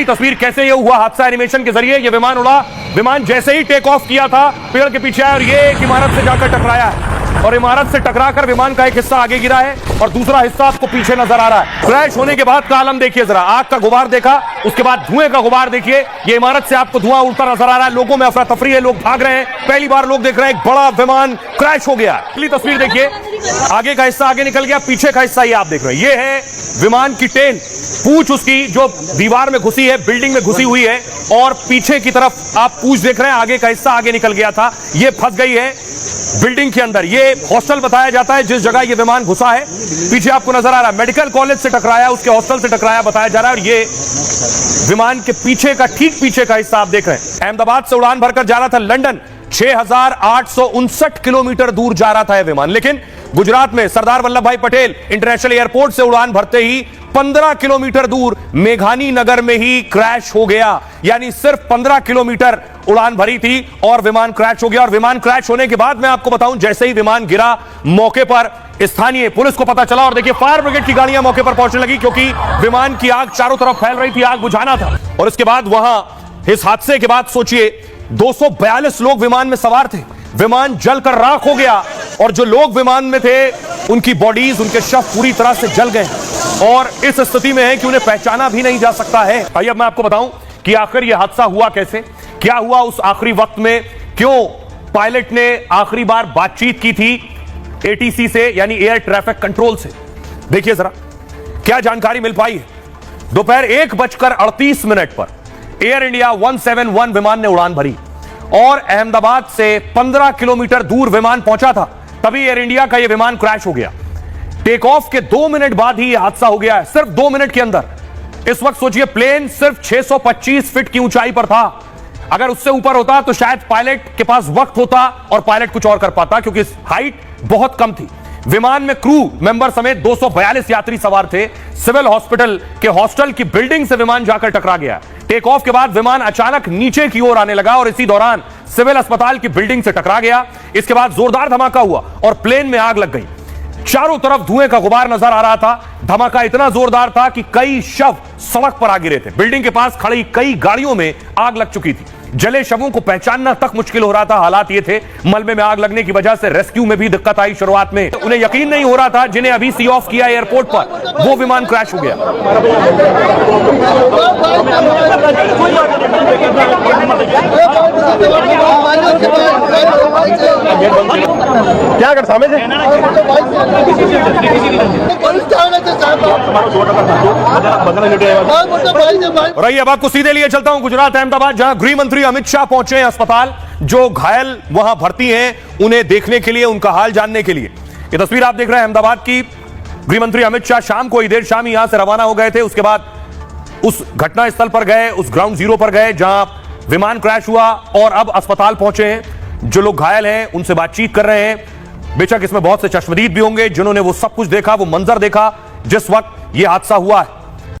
तस्वीर कैसे ये हुआ हादसा एनिमेशन के जरिए। ये विमान उड़ा, विमान जैसे ही टेक ऑफ किया था पेड़ के पीछे आया और ये एक इमारत से जाकर टकराया है और इमारत से टकराकर विमान का एक हिस्सा आगे गिरा है और दूसरा हिस्सा आपको पीछे नजर आ रहा है। क्रैश होने के बाद का आलम देखिए जरा, आग का गुबार देखा, उसके बाद धुएं का गुबार देखिए। ये इमारत से आपको धुआं उड़ता नजर आ रहा है, लोगों में अफरा तफरी है, लोग भाग रहे हैं। पहली बार लोग देख रहे हैं एक बड़ा विमान क्रैश हो गया। अगली तस्वीर देखिए, आगे का हिस्सा आगे निकल गया, पीछे का हिस्सा ये आप देख रहे हैं। ये है विमान की टेल, पूंछ उसकी जो दीवार में घुसी है, बिल्डिंग में घुसी हुई है और पीछे की तरफ आप पूंछ देख रहे हैं, आगे का हिस्सा आगे निकल गया था, ये फंस गई है बिल्डिंग के अंदर। ये हॉस्टल बताया जाता है जिस जगह ये विमान घुसा है, पीछे आपको नजर आ रहा है मेडिकल कॉलेज से टकराया, उसके हॉस्टल से टकराया बताया जा रहा है। और ये विमान के पीछे का, ठीक पीछे का हिस्सा आप देख रहे हैं। अहमदाबाद से उड़ान भरकर जा रहा था लंदन, 6859 किलोमीटर दूर जा रहा था यह विमान, लेकिन गुजरात में सरदार वल्लभ भाई पटेल इंटरनेशनल एयरपोर्ट से उड़ान भरते ही 15 किलोमीटर दूर मेघानी नगर में ही क्रैश हो गया। यानी सिर्फ 15 किलोमीटर उड़ान भरी थी और विमान क्रैश हो गया। और विमान क्रैश होने के बाद मैं आपको बताऊं, जैसे ही विमान गिरा मौके पर स्थानीय पुलिस को पता चला और देखिए फायर ब्रिगेड की गाड़ियां मौके पर पहुंचने लगी, क्योंकि विमान की आग चारों तरफ फैल रही थी, आग बुझाना था। और इसके बाद वहां इस हादसे के बाद सोचिए 242 लोग विमान में सवार थे, विमान जलकर राख हो गया और जो लोग विमान में थे उनकी बॉडीज, उनके शव पूरी तरह से जल गए और इस स्थिति में है कि उन्हें पहचाना भी नहीं जा सकता है। आइए अब मैं आपको बताऊं कि आखिर यह हादसा हुआ कैसे, क्या हुआ उस आखिरी वक्त में, क्यों पायलट ने आखिरी बार बातचीत की थी एटीसी से यानी एयर ट्रैफिक कंट्रोल से। देखिए जरा क्या जानकारी मिल पाई है। दोपहर 1:38 पर एयर इंडिया 171 विमान ने उड़ान भरी और अहमदाबाद से 15 किलोमीटर दूर विमान पहुंचा था, तभी एयर इंडिया का यह विमान क्रैश हो गया। टेक ऑफ के 2 मिनट बाद ही यह हादसा हो गया है, सिर्फ 2 मिनट के अंदर। इस वक्त सोचिए प्लेन सिर्फ 625 फीट की ऊंचाई पर था, अगर उससे ऊपर होता तो शायद पायलट के पास वक्त होता और पायलट कुछ और कर पाता, क्योंकि हाइट बहुत कम थी। विमान में क्रू मेंबर समेत 242 यात्री सवार थे। सिविल हॉस्पिटल के हॉस्टल की बिल्डिंग से विमान जाकर टकरा गया। टेक ऑफ के बाद विमान अचानक नीचे की ओर आने लगा और इसी दौरान सिविल अस्पताल की बिल्डिंग से टकरा गया। इसके बाद जोरदार धमाका हुआ और प्लेन में आग लग गई। चारों तरफ धुएं का गुबार नजर आ रहा था। धमाका इतना जोरदार था कि कई शव सड़क पर आ गिरे थे। बिल्डिंग के पास खड़ी कई गाड़ियों में आग लग चुकी थी। जले शवों को पहचानना तक मुश्किल हो रहा था। हालात ये थे, मलबे में आग लगने की वजह से रेस्क्यू में भी दिक्कत आई। शुरुआत में उन्हें यकीन नहीं हो रहा था, जिन्हें अभी सी ऑफ किया एयरपोर्ट पर, वो विमान क्रैश हो गया। क्या कर समझ रही। अब आपको सीधे लिए चलता हूं गुजरात अहमदाबाद, जहां गृह मंत्री अमित शाह पहुंचे हैं अस्पताल। जो घायल वहां भर्ती हैं उन्हें देखने के लिए, उनका हाल जानने के लिए। ये तस्वीर आप देख रहे हैं अहमदाबाद की। गृह मंत्री अमित शाह शाम को ही, देर शाम ही यहां से रवाना हो गए थे। उसके बाद उस घटना स्थल पर गए, उस ग्राउंड जीरो पर गए जहां विमान क्रैश हुआ और अब अस्पताल पहुंचे हैं। जो लोग घायल हैं उनसे बातचीत कर रहे हैं। बेशक इसमें बहुत से चश्मदीद भी होंगे जिन्होंने वो सब कुछ देखा, वो मंजर देखा जिस वक्त यह हादसा हुआ है।